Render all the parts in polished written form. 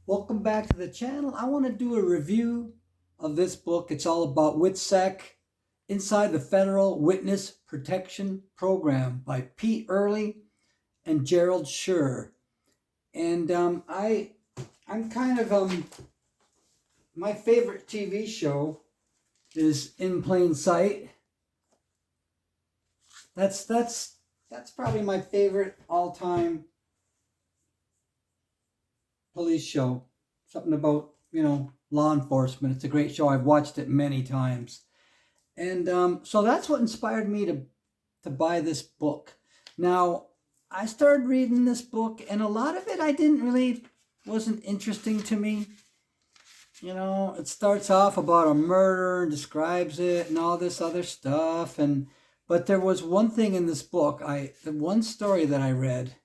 Welcome back to the channel. I want to do a review of this book. It's all about WITSEC Inside the Federal Witness Protection Program by Pete Early and Gerald Schur. And I'm kind of my favorite TV show is In Plain Sight. That's probably my favorite all-time police show. Something about, law enforcement. It's a great show. I've watched it many times. And so that's what inspired me to buy this book. Now, I started reading this book, and a lot of it wasn't interesting to me. It starts off about a murder and describes it and all this other stuff. But there was one thing in this book, the one story that I read,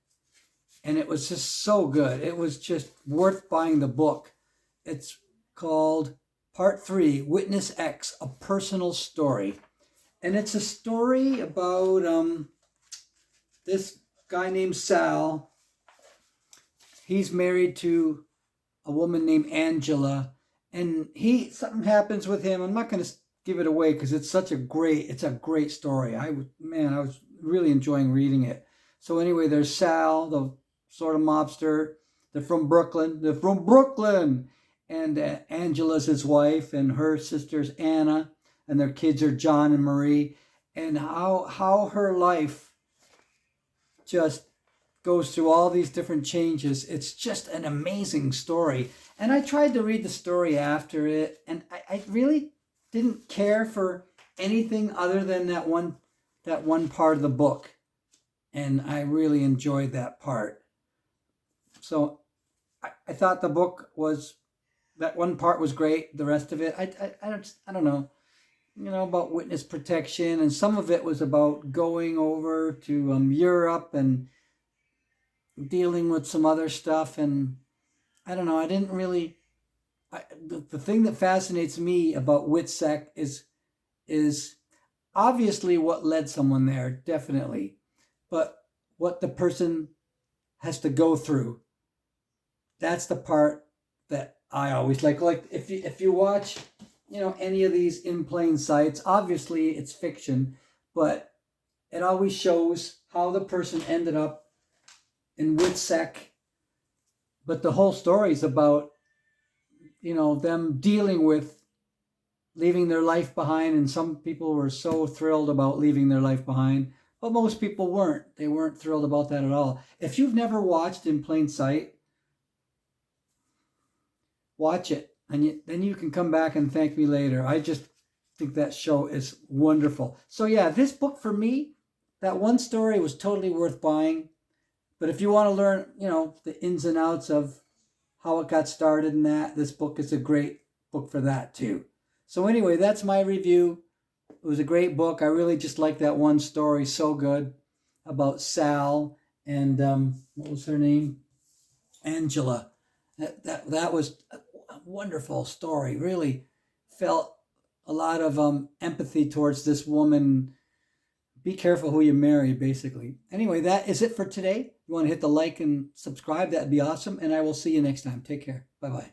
and it was just so good. It was just worth buying the book. It's called Part 3, Witness X, A Personal Story. And it's a story about this guy named Sal. He's married to a woman named Angela. And something happens with him. I'm not going to give it away because it's a great story. I was really enjoying reading it. So anyway, there's Sal, the sort of mobster. They're from Brooklyn. And Angela's his wife, and her sister's Anna, and their kids are John and Marie. And how her life just goes through all these different changes. It's just an amazing story. And I tried to read the story after it, and I really didn't care for anything other than that one part of the book. And I really enjoyed that part. So I thought the book that one part was great. The rest of it, I don't know, about witness protection. And some of it was about going over to Europe and dealing with some other stuff. And I don't know, I didn't really, the thing that fascinates me about WITSEC is obviously what led someone there, definitely. But what the person has to go through, that's the part that I always like if you watch, any of these In Plain Sights, obviously it's fiction, but it always shows how the person ended up in WITSEC. But the whole story is about, them dealing with leaving their life behind. And some people were so thrilled about leaving their life behind, but most people weren't. They weren't thrilled about that at all. If you've never watched In Plain Sight, watch it, and then you can come back and thank me later. I just think that show is wonderful. So yeah, this book for me, that one story was totally worth buying. But if you want to learn, the ins and outs of how it got started and this book is a great book for that too. So anyway, that's my review. It was a great book. I really just liked that one story, so good, about Sal and what was her name? Angela. That was a wonderful story. Really felt a lot of empathy towards this woman. Be careful who you marry, basically. Anyway, that is it for today. You want to hit the like and subscribe, that'd be awesome. And I will see you next time. Take care. Bye-bye.